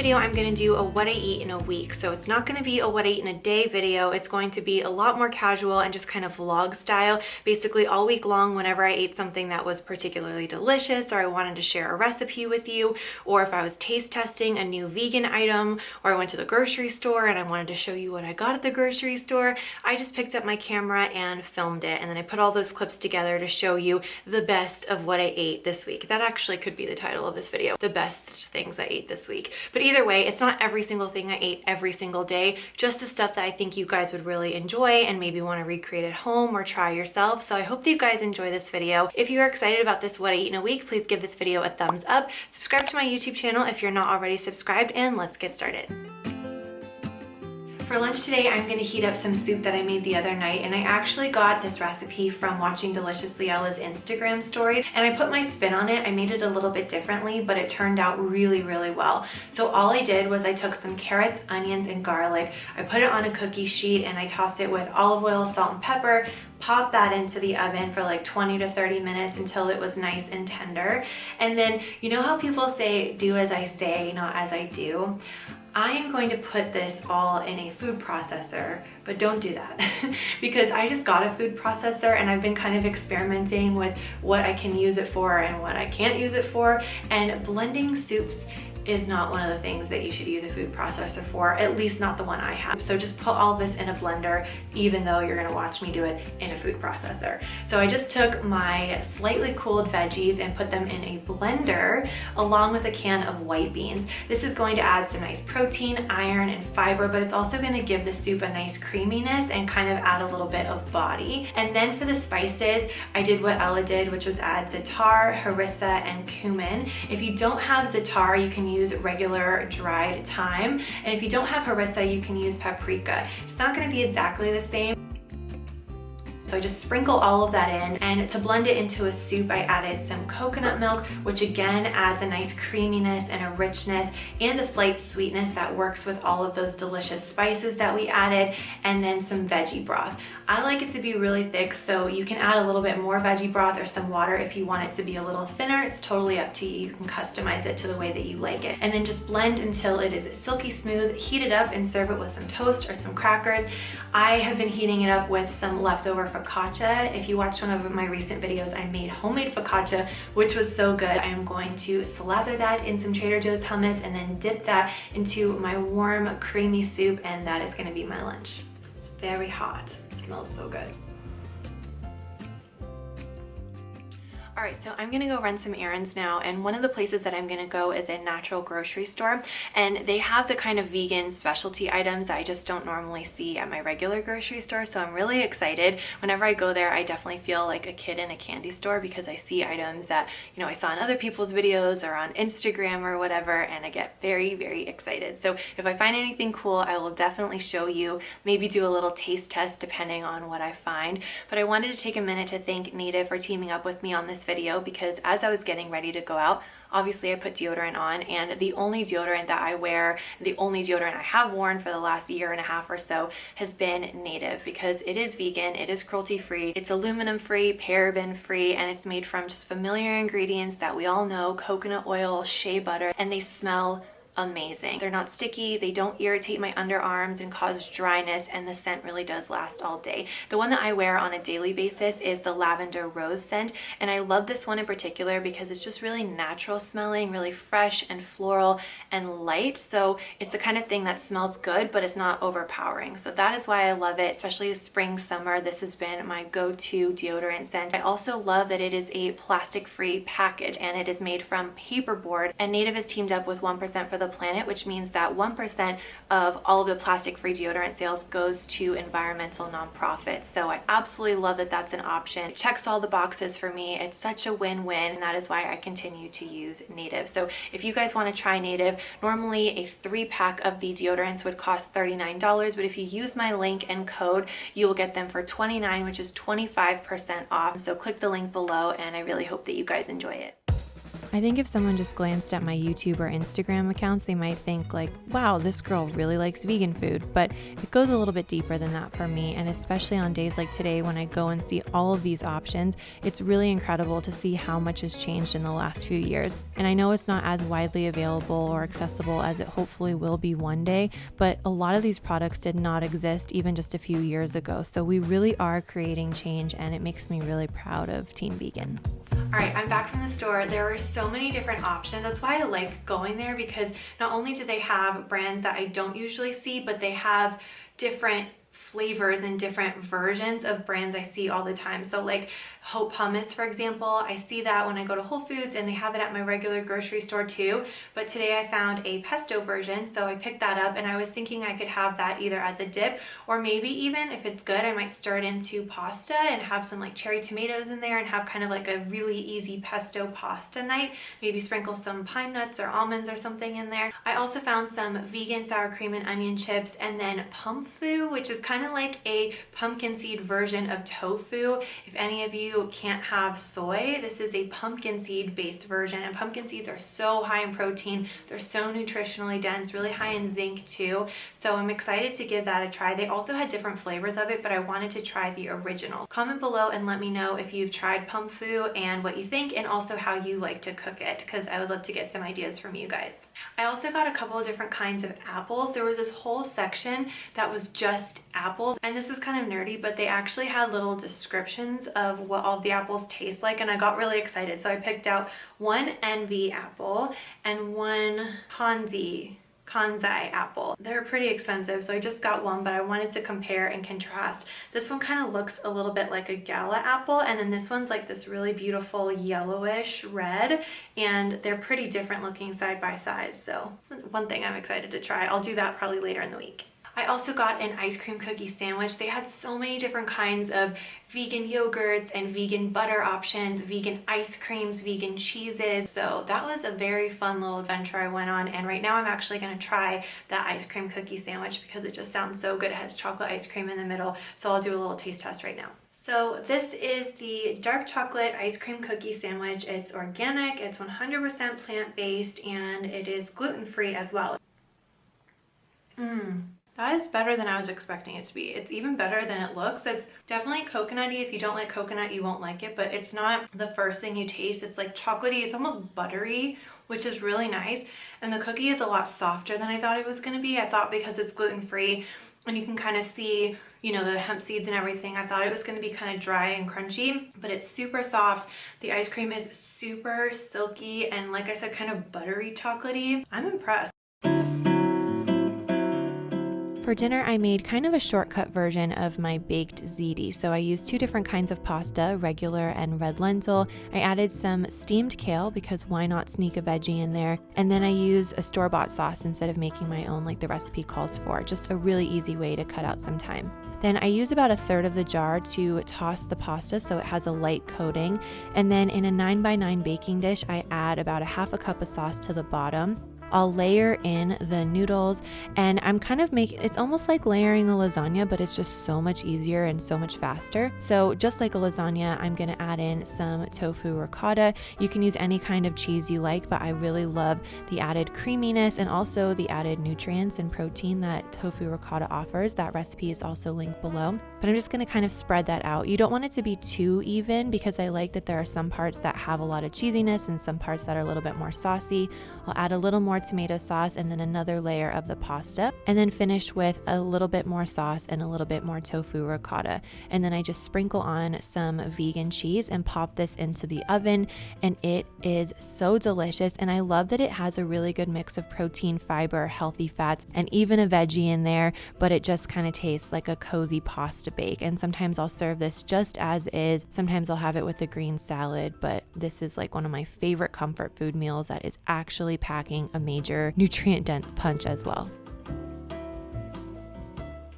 video, I'm gonna do a what I eat in a week. So it's not gonna be a what I eat in a day video. It's going to be a lot more casual and just kind of vlog style. Basically all week long, whenever I ate something that was particularly delicious, or I wanted to share a recipe with you, or if I was taste testing a new vegan item, or I went to the grocery store and I wanted to show you what I got at the grocery store, I just picked up my camera and filmed it. And then I put all those clips together to show you the best of what I ate this week. That actually could be the title of this video, the best things I ate this week. But either way, it's not every single thing I ate every single day, just the stuff that I think you guys would really enjoy and maybe want to recreate at home or try yourself. So I hope that you guys enjoy this video. If you are excited about this what I eat in a week, please give this video a thumbs up. Subscribe to my YouTube channel if you're not already subscribed, and let's get started. For lunch today, I'm gonna heat up some soup that I made the other night, and I actually got this recipe from watching Delicious Liella's Instagram stories, and I put my spin on it. I made it a little bit differently, but it turned out really, really well. So all I did was I took some carrots, onions, and garlic. I put it on a cookie sheet and I tossed it with olive oil, salt, and pepper, pop that into the oven for like 20 to 30 minutes until it was nice and tender. And then, you know how people say, do as I say, not as I do? I am going to put this all in a food processor, but don't do that because I just got a food processor and I've been kind of experimenting with what I can use it for and what I can't use it for, and blending soups is not one of the things that you should use a food processor for, at least not the one I have. So just put all this in a blender, even though you're gonna watch me do it in a food processor. So I just took my slightly cooled veggies and put them in a blender along with a can of white beans. This is going to add some nice protein, iron, and fiber, but it's also gonna give the soup a nice creaminess and kind of add a little bit of body. And then for the spices, I did what Ella did, which was add za'atar, harissa, and cumin. If you don't have za'atar, you can use regular dried thyme, and if you don't have harissa, you can use paprika. It's not going to be exactly the same. So I just sprinkle all of that in, and to blend it into a soup, I added some coconut milk, which again adds a nice creaminess and a richness and a slight sweetness that works with all of those delicious spices that we added, and then some veggie broth. I like it to be really thick, so you can add a little bit more veggie broth or some water if you want it to be a little thinner. It's totally up to you. You can customize it to the way that you like it. And then just blend until it is silky smooth, heat it up and serve it with some toast or some crackers. I have been heating it up with some leftover focaccia. If you watched one of my recent videos, I made homemade focaccia, which was so good. I am going to slather that in some Trader Joe's hummus and then dip that into my warm, creamy soup, and that is gonna be my lunch. It's very hot. It smells so good. All right, so I'm gonna go run some errands now, and one of the places that I'm gonna go is a natural grocery store, and they have the kind of vegan specialty items that I just don't normally see at my regular grocery store, so I'm really excited. Whenever I go there, I definitely feel like a kid in a candy store because I see items that, you know, I saw in other people's videos or on Instagram or whatever, and I get very, very excited. So if I find anything cool, I will definitely show you, maybe do a little taste test depending on what I find. But I wanted to take a minute to thank Native for teaming up with me on this video, because as I was getting ready to go out, obviously I put deodorant on, and the only deodorant that I wear, the only deodorant I have worn for the last year and a half or so, has been Native, because it is vegan, it is cruelty free, it's aluminum free, paraben free, and it's made from just familiar ingredients that we all know: coconut oil, shea butter, and they smell amazing. They're not sticky, they don't irritate my underarms and cause dryness, and the scent really does last all day. The one that I wear on a daily basis is the lavender rose scent, and I love this one in particular because it's just really natural smelling, really fresh and floral and light. So it's the kind of thing that smells good, but it's not overpowering. So that is why I love it, especially spring, summer. This has been my go-to deodorant scent. I also love that it is a plastic-free package, and it is made from paperboard, and Native has teamed up with 1% for the planet, which means that 1% of all of the plastic-free deodorant sales goes to environmental nonprofits. So I absolutely love that that's an option. It checks all the boxes for me. It's such a win-win, and that is why I continue to use Native. So if you guys want to try Native, normally a 3-pack of the deodorants would cost $39, but if you use my link and code, you will get them for $29, which is 25% off. So click the link below, and I really hope that you guys enjoy it. I think if someone just glanced at my YouTube or Instagram accounts, they might think like, wow, this girl really likes vegan food, but it goes a little bit deeper than that for me. And especially on days like today when I go and see all of these options, it's really incredible to see how much has changed in the last few years. And I know it's not as widely available or accessible as it hopefully will be one day, but a lot of these products did not exist even just a few years ago. So we really are creating change, and it makes me really proud of Team Vegan. All right, I'm back from the store. There were so many different options. That's why I like going there, because not only do they have brands that I don't usually see, but they have different flavors and different versions of brands I see all the time. So like Hope hummus, for example, I see that when I go to Whole Foods, and they have it at my regular grocery store too. But today I found a pesto version, so I picked that up, and I was thinking I could have that either as a dip, or maybe even if it's good, I might stir it into pasta and have some like cherry tomatoes in there and have kind of like a really easy pesto pasta night. Maybe sprinkle some pine nuts or almonds or something in there. I also found some vegan sour cream and onion chips, and then pumfu, which is kind of like a pumpkin seed version of tofu. If any of you can't have soy, this is a pumpkin seed based version, and pumpkin seeds are so high in protein. They're so nutritionally dense, really high in zinc too. So I'm excited to give that a try. They also had different flavors of it, but I wanted to try the original. Comment below and let me know if you've tried pumfu and what you think, and also how you like to cook it, because I would love to get some ideas from you guys. I also got a couple of different kinds of apples. There was this whole section that was just apples, and this is kind of nerdy, but they actually had little descriptions of what all the apples taste like, and I got really excited. So I picked out one envy apple and one kanzai apple. They're pretty expensive, so I just got one, but I wanted to compare and contrast. This one kind of looks a little bit like a gala apple, and then this one's like this really beautiful yellowish red, and they're pretty different looking side by side. So it's one thing I'm excited to try. I'll do that probably later in the week. I also got an ice cream cookie sandwich. They had so many different kinds of vegan yogurts and vegan butter options, vegan ice creams, vegan cheeses. So that was a very fun little adventure I went on. And right now I'm actually gonna try that ice cream cookie sandwich because it just sounds so good. It has chocolate ice cream in the middle. So I'll do a little taste test right now. So this is the dark chocolate ice cream cookie sandwich. It's organic, it's 100% plant-based, and it is gluten-free as well. That is better than I was expecting it to be. It's even better than it looks. It's definitely coconutty. If you don't like coconut, you won't like it, but it's not the first thing you taste. It's like chocolatey. It's almost buttery, which is really nice. And the cookie is a lot softer than I thought it was gonna be. I thought because it's gluten-free and you can kind of see, you know, the hemp seeds and everything, I thought it was gonna be kind of dry and crunchy, but it's super soft. The ice cream is super silky and, like I said, kind of buttery chocolatey. I'm impressed. For dinner, I made kind of a shortcut version of my baked ziti. So I used two different kinds of pasta, regular and red lentil. I added some steamed kale because why not sneak a veggie in there? And then I use a store-bought sauce instead of making my own like the recipe calls for. Just a really easy way to cut out some time. Then I use about 1/3 of the jar to toss the pasta so it has a light coating. And then in a 9x9 baking dish, I add about 1/2 cup of sauce to the bottom. I'll layer in the noodles, and I'm kind of making, it's almost like layering a lasagna, but it's just so much easier and so much faster. So just like a lasagna, I'm gonna add in some tofu ricotta. You can use any kind of cheese you like, but I really love the added creaminess and also the added nutrients and protein that tofu ricotta offers. That recipe is also linked below. But I'm just gonna kind of spread that out. You don't want it to be too even because I like that there are some parts that have a lot of cheesiness and some parts that are a little bit more saucy. I'll add a little more tomato sauce and then another layer of the pasta, and then finish with a little bit more sauce and a little bit more tofu ricotta. And then I just sprinkle on some vegan cheese and pop this into the oven, and it is so delicious. And I love that it has a really good mix of protein, fiber, healthy fats, and even a veggie in there, but it just kind of tastes like a cozy pasta bake. And sometimes I'll serve this just as is. Sometimes I'll have it with a green salad, but this is like one of my favorite comfort food meals that is actually packing a major nutrient dense punch as well.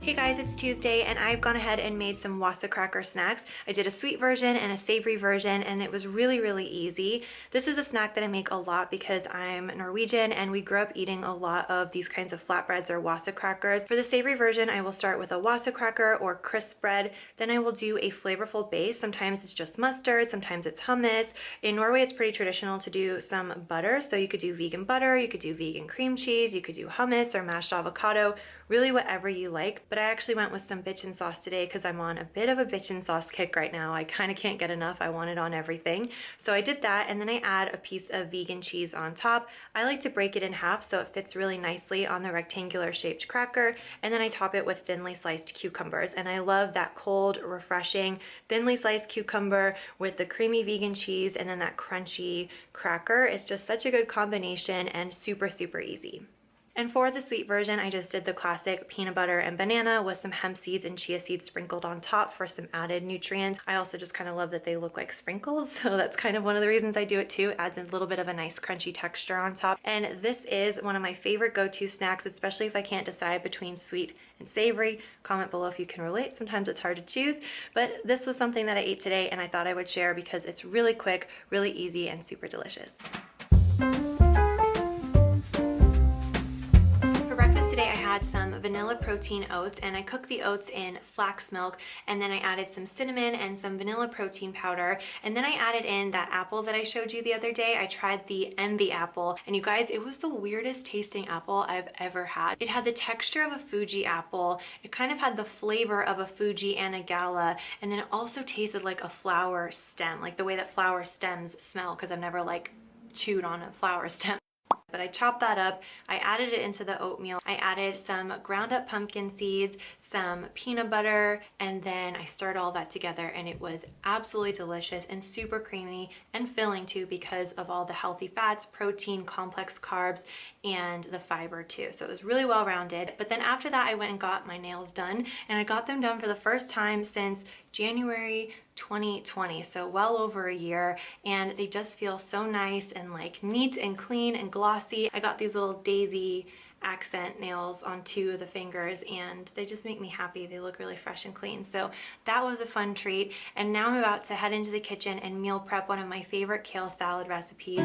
Hey guys, it's Tuesday and I've gone ahead and made some wasa cracker snacks. I did a sweet version and a savory version and it was really easy. This is a snack that I make a lot because I'm Norwegian and we grew up eating a lot of these kinds of flatbreads or wasa crackers. For the savory version, I will start with a wasa cracker or crisp bread. Then I will do a flavorful base. Sometimes it's just mustard, sometimes it's hummus. In Norway, it's pretty traditional to do some butter. So you could do vegan butter, you could do vegan cream cheese, you could do hummus or mashed avocado, really whatever you like. But I actually went with some bitchin sauce today because I'm on a bit of a bitchin sauce kick right now. I kind of can't get enough. I want it on everything. So I did that, and then I add a piece of vegan cheese on top. I like to break it in half so it fits really nicely on the rectangular shaped cracker, and then I top it with thinly sliced cucumbers. And I love that cold, refreshing, thinly sliced cucumber with the creamy vegan cheese and then that crunchy cracker. It's just such a good combination and super easy. And for the sweet version, I just did the classic peanut butter and banana with some hemp seeds and chia seeds sprinkled on top for some added nutrients. I also just kind of love that they look like sprinkles, so that's kind of one of the reasons I do it too. It adds a little bit of a nice crunchy texture on top. And this is one of my favorite go-to snacks, especially if I can't decide between sweet and savory. Comment below if you can relate. Sometimes it's hard to choose, but this was something that I ate today and I thought I would share because it's really quick, really easy, and super delicious. Today I had some vanilla protein oats, and I cooked the oats in flax milk, and then I added some cinnamon and some vanilla protein powder, and then I added in that apple that I showed you the other day. I tried the envy apple, and you guys, it was the weirdest tasting apple I've ever had. It had the texture of a Fuji apple, it kind of had the flavor of a Fuji and a Gala, and then it also tasted like a flower stem, like the way that flower stems smell, because I've never like chewed on a flower stem. But I chopped that up, I added it into the oatmeal, I added some ground up pumpkin seeds, some peanut butter, and then I stirred all that together, and it was absolutely delicious and super creamy and filling too because of all the healthy fats, protein, complex carbs, and the fiber too. So it was really well rounded. But then after that I went and got my nails done, and I got them done for the first time since January 2020, so well over a year, and they just feel so nice and like neat and clean and glossy. I got these little daisy accent nails on two of the fingers and they just make me happy. They look really fresh and clean. So that was a fun treat, and now I'm about to head into the kitchen and meal prep one of my favorite kale salad recipes.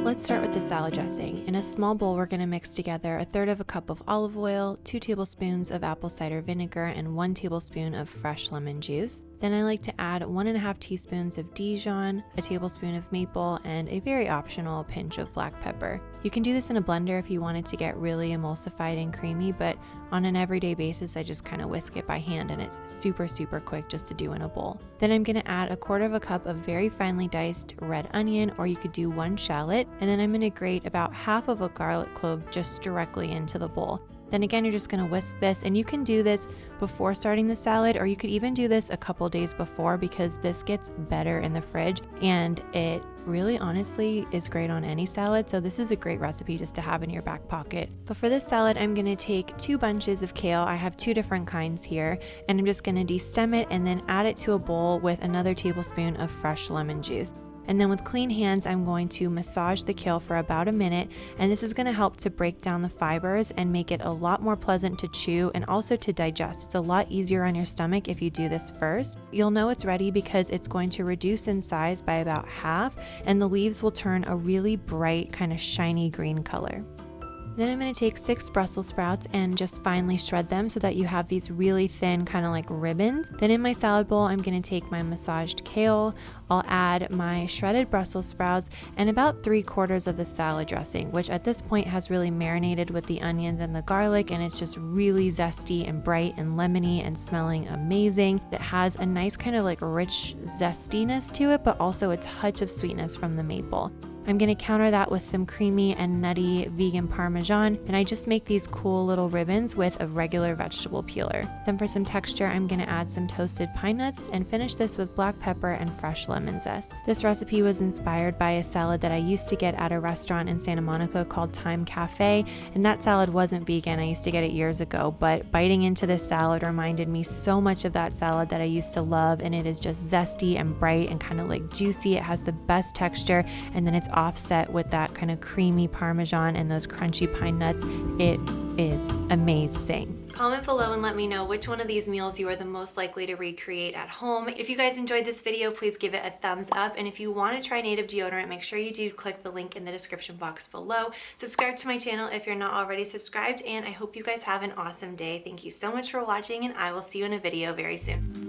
Let's start with the salad dressing. In a small bowl, we're going to mix together 1/3 cup of olive oil, 2 tablespoons of apple cider vinegar, and 1 tablespoon of fresh lemon juice. Then I like to add 1.5 teaspoons of Dijon, a tablespoon of maple, and a very optional pinch of black pepper. You can do this in a blender if you wanted to get really emulsified and creamy, but on an everyday basis, I just kind of whisk it by hand, and it's super quick just to do in a bowl. Then I'm going to add 1/4 cup of very finely diced red onion, or you could do 1 shallot, and then I'm going to grate about half of a garlic clove just directly into the bowl. Then again, you're just going to whisk this, and you can do this before starting the salad, or you could even do this a couple days before because this gets better in the fridge, and it really honestly is great on any salad. So this is a great recipe just to have in your back pocket. But for this salad, I'm going to take 2 bunches of kale. I have 2 different kinds here, and I'm just going to de-stem it and then add it to a bowl with another tablespoon of fresh lemon juice. And then with clean hands, I'm going to massage the kale for about a minute, and this is going to help to break down the fibers and make it a lot more pleasant to chew and also to digest. It's a lot easier on your stomach if you do this first. You'll know it's ready because it's going to reduce in size by about half, and the leaves will turn a really bright, kind of shiny green color. Then I'm going to take 6 Brussels sprouts and just finely shred them so that you have these really thin kind of like ribbons. Then in my salad bowl, I'm going to take my massaged kale, I'll add my shredded Brussels sprouts, and about 3/4 of the salad dressing, which at this point has really marinated with the onions and the garlic, and it's just really zesty and bright and lemony and smelling amazing. It has a nice kind of like rich zestiness to it, but also a touch of sweetness from the maple. I'm going to counter that with some creamy and nutty vegan Parmesan, and I just make these cool little ribbons with a regular vegetable peeler. Then for some texture, I'm going to add some toasted pine nuts and finish this with black pepper and fresh lemon zest. This recipe was inspired by a salad that I used to get at a restaurant in Santa Monica called Time Cafe, and that salad wasn't vegan. I used to get it years ago, but biting into this salad reminded me so much of that salad that I used to love, and it is just zesty and bright and kind of like juicy. It has the best texture, and then it's offset with that kind of creamy Parmesan and those crunchy pine nuts. It is amazing. Comment below and let me know which one of these meals you are the most likely to recreate at home. If you guys enjoyed this video, please give it a thumbs up. And if you want to try native deodorant, make sure you do click the link in the description box below. Subscribe to my channel if you're not already subscribed, and I hope you guys have an awesome day. Thank you so much for watching, and I will see you in a video very soon.